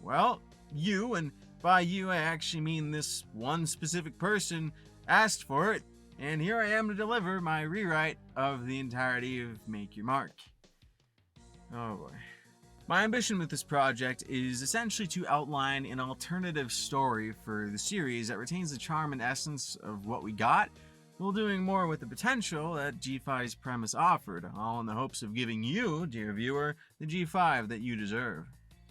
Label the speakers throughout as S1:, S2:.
S1: Well, you, and by you I actually mean this one specific person, asked for it, and here I am to deliver my rewrite of the entirety of Make Your Mark. Oh boy. My ambition with this project is essentially to outline an alternative story for the series that retains the charm and essence of what we got, while doing more with the potential that G5's premise offered, all in the hopes of giving you, dear viewer, the G5 that you deserve.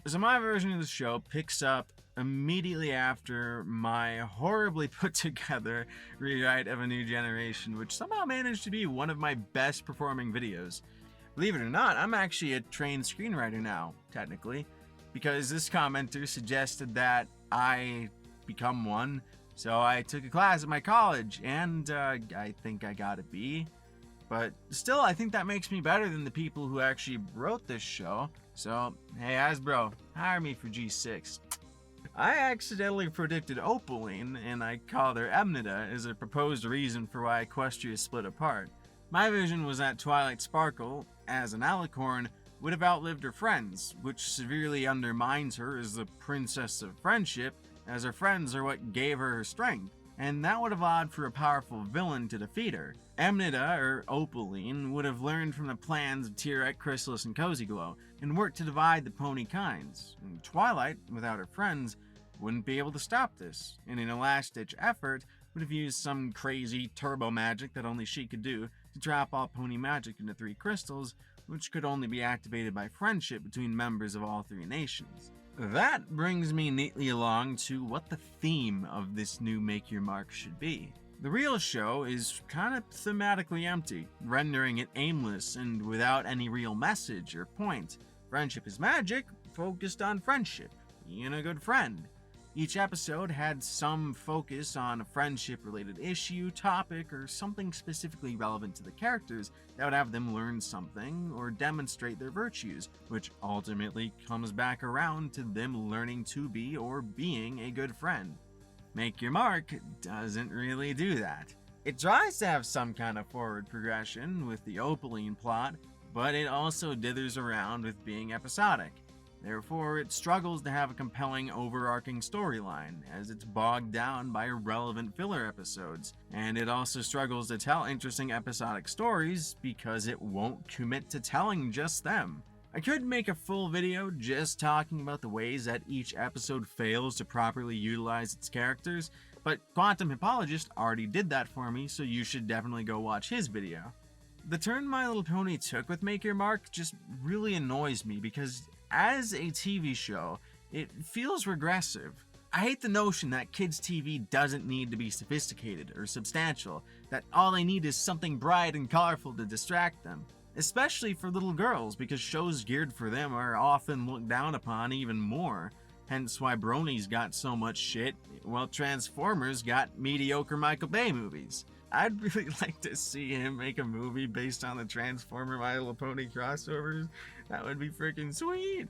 S1: So my version of the show picks up immediately after my horribly put together rewrite of A New Generation, which somehow managed to be one of my best performing videos. Believe it or not, I'm actually a trained screenwriter now, technically, because this commenter suggested that I become one, so I took a class at my college, and I think I got a B. But still, I think that makes me better than the people who actually wrote this show, so hey Hasbro, hire me for G6. I accidentally predicted Opaline, and I called her Emnida as a proposed reason for why Equestria split apart. My vision was that Twilight Sparkle, as an alicorn, would have outlived her friends, which severely undermines her as the princess of friendship, as her friends are what gave her her strength, and that would have allowed for a powerful villain to defeat her. Emnida, or Opaline, would have learned from the plans of Tyrek, Chrysalis, and Cozy Glow, and worked to divide the pony kinds. And Twilight, without her friends, wouldn't be able to stop this, and in a last-ditch effort, would have used some crazy turbo magic that only she could do to trap all pony magic into 3 crystals, which could only be activated by friendship between members of all 3 nations. That brings me neatly along to what the theme of this new Make Your Mark should be. The real show is kind of thematically empty, rendering it aimless and without any real message or point. Friendship is Magic focused on friendship, being a good friend. Each episode had some focus on a friendship-related issue, topic, or something specifically relevant to the characters that would have them learn something or demonstrate their virtues, which ultimately comes back around to them learning to be or being a good friend. Make Your Mark doesn't really do that. It tries to have some kind of forward progression with the Opaline plot, but it also dithers around with being episodic. Therefore, it struggles to have a compelling overarching storyline, as it's bogged down by irrelevant filler episodes, and it also struggles to tell interesting episodic stories because it won't commit to telling just them. I could make a full video just talking about the ways that each episode fails to properly utilize its characters, but Quantum Hippologist already did that for me, so you should definitely go watch his video. The turn My Little Pony took with Make Your Mark just really annoys me because as a TV show, it feels regressive. I hate the notion that kids' TV doesn't need to be sophisticated or substantial, that all they need is something bright and colorful to distract them. Especially for little girls, because shows geared for them are often looked down upon even more. Hence why Bronies got so much shit, while Transformers got mediocre Michael Bay movies. I'd really like to see him make a movie based on the Transformer My Little Pony crossovers. That would be freaking sweet.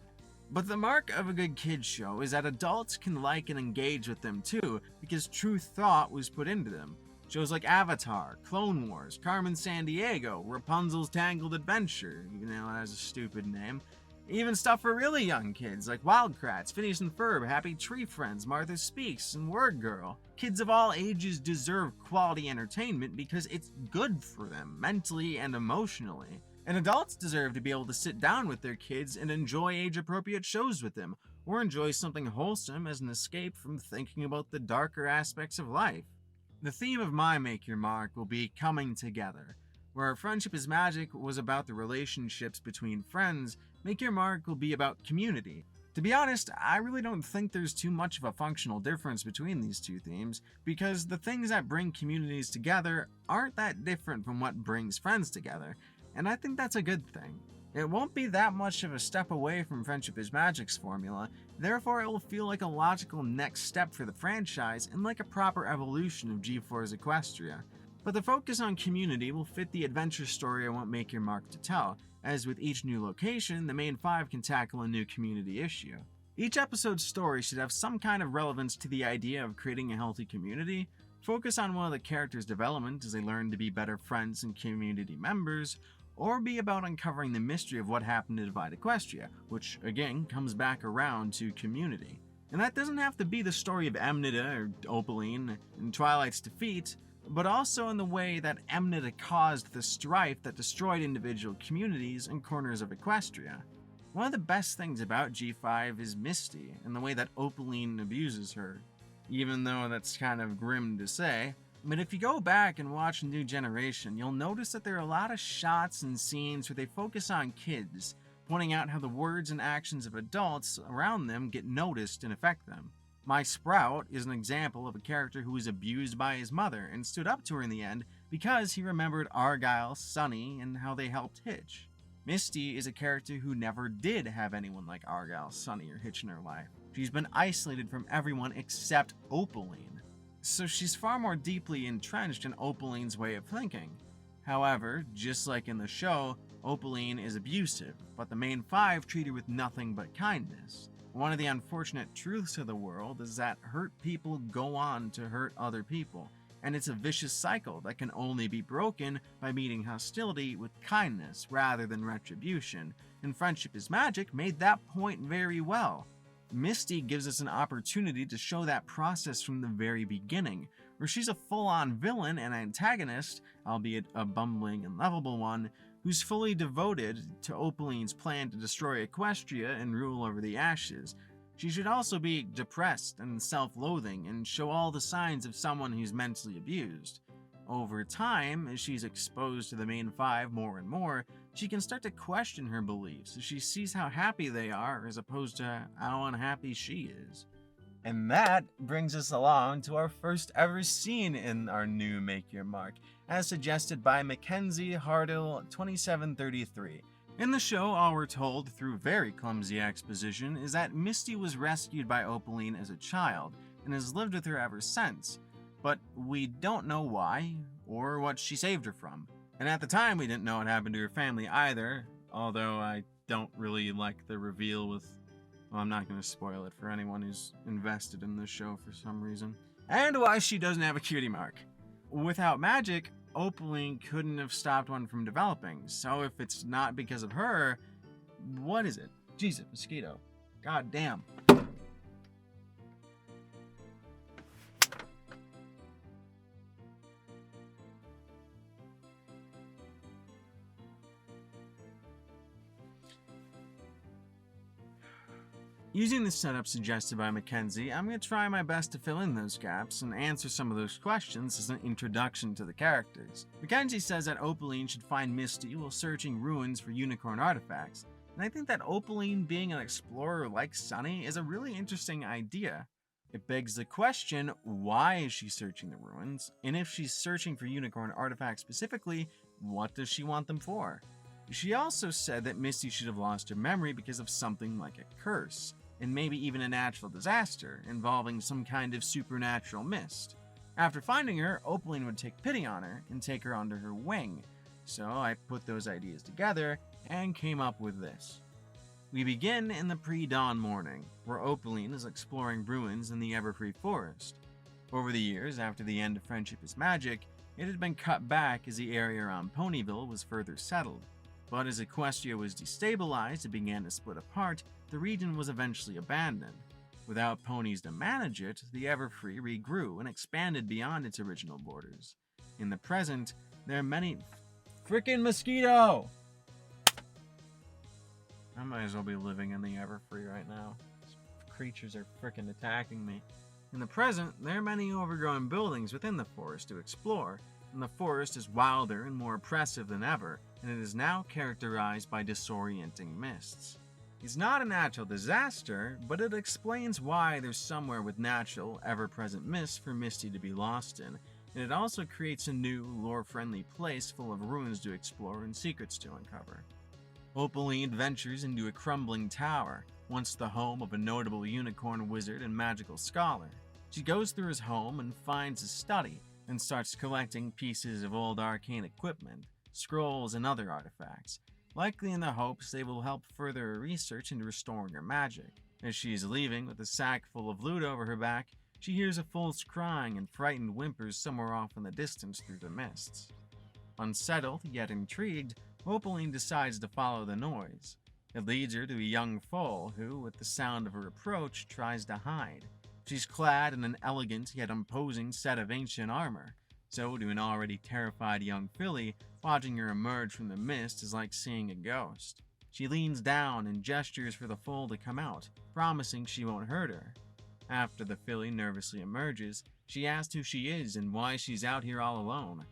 S1: But the mark of a good kids show is that adults can like and engage with them too, because true thought was put into them. Shows like Avatar, Clone Wars, Carmen Sandiego, Rapunzel's Tangled Adventure, even though it has a stupid name. Even stuff for really young kids like Wild Kratts, Phineas and Ferb, Happy Tree Friends, Martha Speaks, and Word Girl. Kids of all ages deserve quality entertainment because it's good for them, mentally and emotionally. And adults deserve to be able to sit down with their kids and enjoy age-appropriate shows with them, or enjoy something wholesome as an escape from thinking about the darker aspects of life. The theme of my Make Your Mark will be coming together. Where Friendship is Magic was about the relationships between friends, Make Your Mark will be about community. To be honest, I really don't think there's too much of a functional difference between these two themes, because the things that bring communities together aren't that different from what brings friends together, and I think that's a good thing. It won't be that much of a step away from Friendship is Magic's formula, therefore it will feel like a logical next step for the franchise and like a proper evolution of G4's Equestria. But the focus on community will fit the adventure story I want Make Your Mark to tell, as with each new location, the main 5 can tackle a new community issue. Each episode's story should have some kind of relevance to the idea of creating a healthy community, focus on one of the characters' development as they learn to be better friends and community members, or be about uncovering the mystery of what happened to Divide Equestria, which again comes back around to community. And that doesn't have to be the story of Emnida or Opaline and Twilight's defeat, but also in the way that Emnida caused the strife that destroyed individual communities and corners of Equestria. One of the best things about G5 is Misty, and the way that Opaline abuses her. Even though that's kind of grim to say, but if you go back and watch New Generation, you'll notice that there are a lot of shots and scenes where they focus on kids, pointing out how the words and actions of adults around them get noticed and affect them. My Sprout is an example of a character who was abused by his mother and stood up to her in the end because he remembered Argyle, Sunny, and how they helped Hitch. Misty is a character who never did have anyone like Argyle, Sunny, or Hitch in her life. She's been isolated from everyone except Opaline. So she's far more deeply entrenched in Opaline's way of thinking. However, just like in the show, Opaline is abusive, but the main five treat her with nothing but kindness. One of the unfortunate truths of the world is that hurt people go on to hurt other people, and it's a vicious cycle that can only be broken by meeting hostility with kindness rather than retribution, and Friendship is Magic made that point very well. Misty gives us an opportunity to show that process from the very beginning, where she's a full-on villain and antagonist, albeit a bumbling and lovable one, who's fully devoted to Opaline's plan to destroy Equestria and rule over the Ashes. She should also be depressed and self-loathing and show all the signs of someone who's mentally abused. Over time, as she's exposed to the main five more and more, she can start to question her beliefs as she sees how happy they are as opposed to how unhappy she is. And that brings us along to our first ever scene in our new Make Your Mark, as suggested by Mackenzie Hardill 2733. In the show, all we're told through very clumsy exposition is that Misty was rescued by Opaline as a child and has lived with her ever since, but we don't know why or what she saved her from. And at the time, we didn't know what happened to her family either, although I don't really like the reveal with... Well, I'm not going to spoil it for anyone who's invested in this show for some reason. And why she doesn't have a cutie mark. Without magic, Opaline couldn't have stopped one from developing, so if it's not because of her, what is it? Jesus, mosquito. God damn. Using the setup suggested by Mackenzie, I'm going to try my best to fill in those gaps and answer some of those questions as an introduction to the characters. Mackenzie says that Opaline should find Misty while searching ruins for unicorn artifacts, and I think that Opaline being an explorer like Sunny is a really interesting idea. It begs the question, why is she searching the ruins? And if she's searching for unicorn artifacts specifically, what does she want them for? She also said that Misty should have lost her memory because of something like a curse, and maybe even a natural disaster involving some kind of supernatural mist. After finding her, Opaline would take pity on her and take her under her wing, so I put those ideas together and came up with this. We begin in the pre-dawn morning, where Opaline is exploring ruins in the Everfree Forest. Over the years, after the end of Friendship is Magic, it had been cut back as the area around Ponyville was further settled. But as Equestria was destabilized and began to split apart, the region was eventually abandoned. Without ponies to manage it, the Everfree regrew and expanded beyond its original borders. In the present, there are many... Frickin' mosquito! I might as well be living in the Everfree right now. These creatures are frickin' attacking me. In the present, there are many overgrown buildings within the forest to explore, and the forest is wilder and more oppressive than ever, and it is now characterized by disorienting mists. It's not a natural disaster, but it explains why there's somewhere with natural, ever-present mists for Misty to be lost in, and it also creates a new, lore-friendly place full of ruins to explore and secrets to uncover. Opaline ventures into a crumbling tower, once the home of a notable unicorn wizard and magical scholar. She goes through his home and finds his study, and starts collecting pieces of old arcane equipment, scrolls, and other artifacts, likely in the hopes they will help further her research into restoring her magic. As she is leaving with a sack full of loot over her back, she hears a foal's crying and frightened whimpers somewhere off in the distance through the mists. Unsettled, yet intrigued, Opaline decides to follow the noise. It leads her to a young foal who, at the sound of her approach, tries to hide. She's clad in an elegant yet imposing set of ancient armor, so to an already terrified young filly, watching her emerge from the mist is like seeing a ghost. She leans down and gestures for the foal to come out, promising she won't hurt her. After the filly nervously emerges, she asks who she is and why she's out here all alone.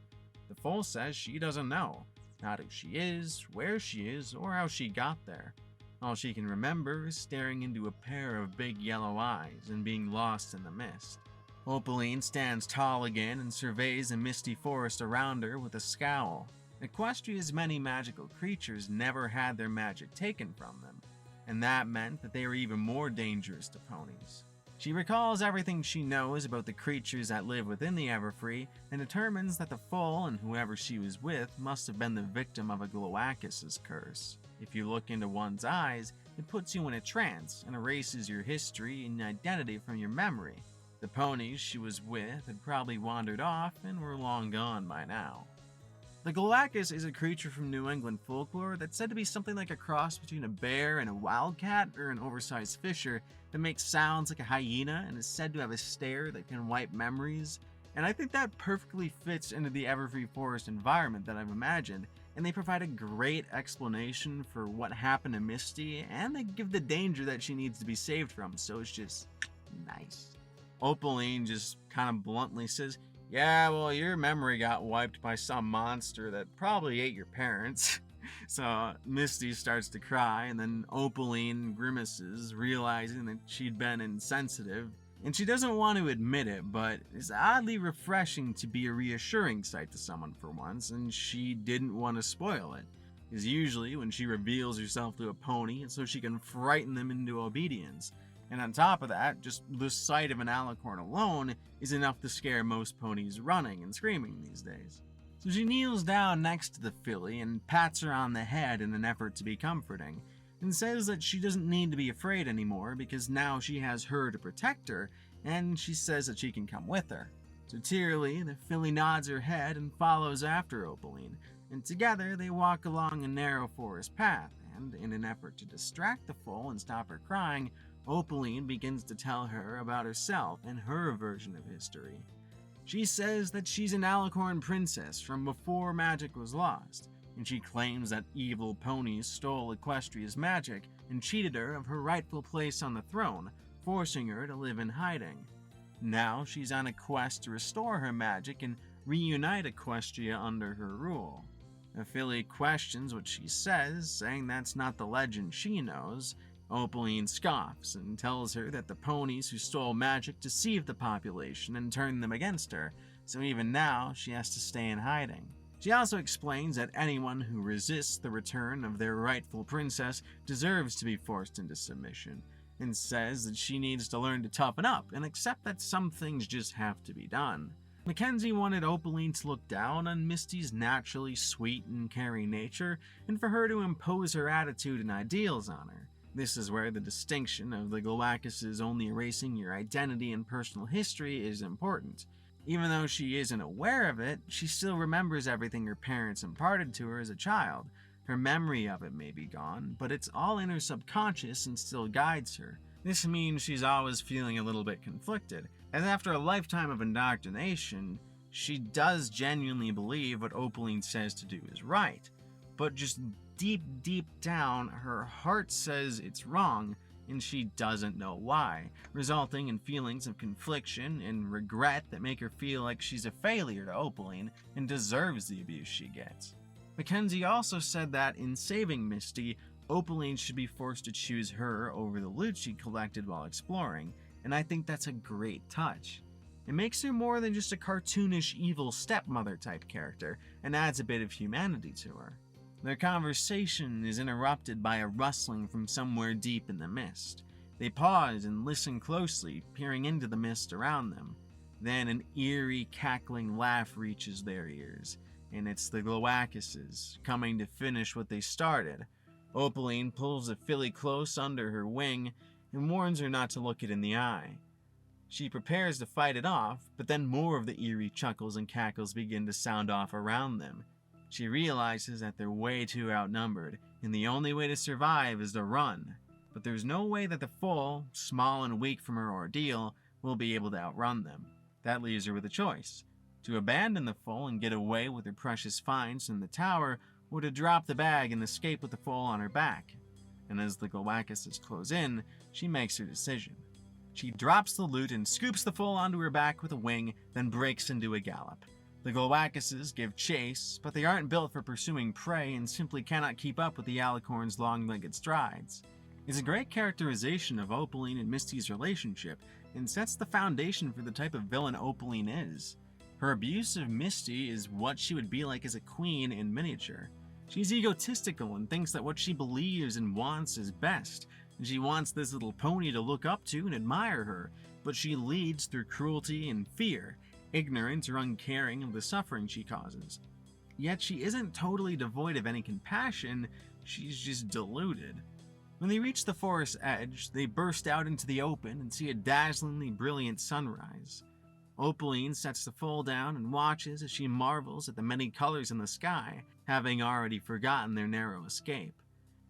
S1: The foal says she doesn't know, not who she is, where she is, or how she got there. All she can remember is staring into a pair of big yellow eyes and being lost in the mist. Opaline stands tall again and surveys the misty forest around her with a scowl. Equestria's many magical creatures never had their magic taken from them, and that meant that they were even more dangerous to ponies. She recalls everything she knows about the creatures that live within the Everfree and determines that the foal and whoever she was with must have been the victim of a Gloakis' curse. If you look into one's eyes, it puts you in a trance and erases your history and identity from your memory. The ponies she was with had probably wandered off and were long gone by now. The Gloakis is a creature from New England folklore that's said to be something like a cross between a bear and a wildcat or an oversized fisher that makes sounds like a hyena and is said to have a stare that can wipe memories. And I think that perfectly fits into the Everfree Forest environment that I've imagined, and they provide a great explanation for what happened to Misty, and they give the danger that she needs to be saved from, so it's just nice. Opaline just kind of bluntly says, "Yeah, well, your memory got wiped by some monster that probably ate your parents." So Misty starts to cry, and then Opaline grimaces, realizing that she'd been insensitive. And she doesn't want to admit it, but it's oddly refreshing to be a reassuring sight to someone for once, and she didn't want to spoil it. Because usually when she reveals herself to a pony, it's so she can frighten them into obedience. And on top of that, just the sight of an alicorn alone is enough to scare most ponies running and screaming these days. So she kneels down next to the filly and pats her on the head in an effort to be comforting, and says that she doesn't need to be afraid anymore because now she has her to protect her, and she says that she can come with her. So tearily, the filly nods her head and follows after Opaline, and together they walk along a narrow forest path, and in an effort to distract the foal and stop her crying, Opaline begins to tell her about herself and her version of history. She says that she's an alicorn princess from before magic was lost, and she claims that evil ponies stole Equestria's magic and cheated her of her rightful place on the throne, forcing her to live in hiding. Now she's on a quest to restore her magic and reunite Equestria under her rule. The filly questions what she says, saying that's not the legend she knows. Opaline scoffs and tells her that the ponies who stole magic deceived the population and turned them against her, so even now she has to stay in hiding. She also explains that anyone who resists the return of their rightful princess deserves to be forced into submission, and says that she needs to learn to toughen up and accept that some things just have to be done. Mackenzie wanted Opaline to look down on Misty's naturally sweet and caring nature, and for her to impose her attitude and ideals on her. This is where the distinction of the Gloakis only erasing your identity and personal history is important. Even though she isn't aware of it, she still remembers everything her parents imparted to her as a child. Her memory of it may be gone, but it's all in her subconscious and still guides her. This means she's always feeling a little bit conflicted, as after a lifetime of indoctrination, she does genuinely believe what Opaline says to do is right, but just deep down, her heart says it's wrong, and she doesn't know why, resulting in feelings of confliction and regret that make her feel like she's a failure to Opaline and deserves the abuse she gets. Mackenzie also said that in saving Misty, Opaline should be forced to choose her over the loot she collected while exploring, and I think that's a great touch. It makes her more than just a cartoonish evil stepmother type character, and adds a bit of humanity to her. Their conversation is interrupted by a rustling from somewhere deep in the mist. They pause and listen closely, peering into the mist around them. Then an eerie, cackling laugh reaches their ears, and it's the Gloakis coming to finish what they started. Opaline pulls the filly close under her wing and warns her not to look it in the eye. She prepares to fight it off, but then more of the eerie chuckles and cackles begin to sound off around them. She realizes that they're way too outnumbered, and the only way to survive is to run. But there's no way that the foal, small and weak from her ordeal, will be able to outrun them. That leaves her with a choice: to abandon the foal and get away with her precious finds in the tower, or to drop the bag and escape with the foal on her back. And as the Golwacuses close in, she makes her decision. She drops the loot and scoops the foal onto her back with a wing, then breaks into a gallop. The Golwacuses give chase, but they aren't built for pursuing prey and simply cannot keep up with the Alicorn's long-legged strides. It's a great characterization of Opaline and Misty's relationship, and sets the foundation for the type of villain Opaline is. Her abuse of Misty is what she would be like as a queen in miniature. She's egotistical and thinks that what she believes and wants is best, and she wants this little pony to look up to and admire her, but she leads through cruelty and fear, ignorant or uncaring of the suffering she causes. Yet she isn't totally devoid of any compassion, she's just deluded. When they reach the forest edge, they burst out into the open and see a dazzlingly brilliant sunrise. Opaline sets the foal down and watches as she marvels at the many colors in the sky, having already forgotten their narrow escape.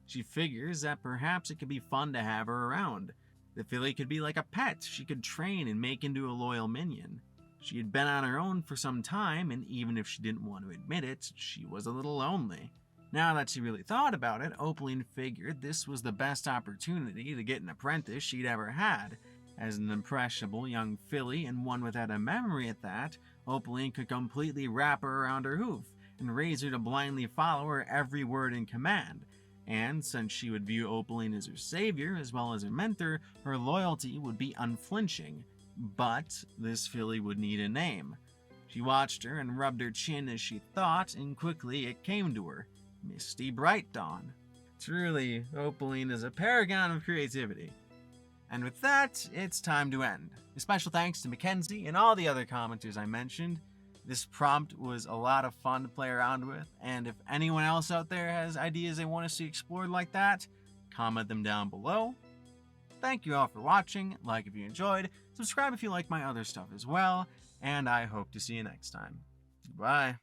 S1: She figures that perhaps it could be fun to have her around. The filly could be like a pet she could train and make into a loyal minion. She had been on her own for some time, and even if she didn't want to admit it, she was a little lonely. Now that she really thought about it, Opaline figured this was the best opportunity to get an apprentice she'd ever had. As an impressionable young filly, and one without a memory at that, Opaline could completely wrap her around her hoof, and raise her to blindly follow her every word in command. And since she would view Opaline as her savior as well as her mentor, her loyalty would be unflinching. But this filly would need a name. She watched her and rubbed her chin as she thought, and quickly it came to her: Misty Bright Dawn. Truly, Opaline is a paragon of creativity. And with that, it's time to end. A special thanks to Mackenzie and all the other commenters I mentioned. This prompt was a lot of fun to play around with, and if anyone else out there has ideas they want to see explored like that, comment them down below. Thank you all for watching, like if you enjoyed, subscribe if you like my other stuff as well, and I hope to see you next time. Goodbye.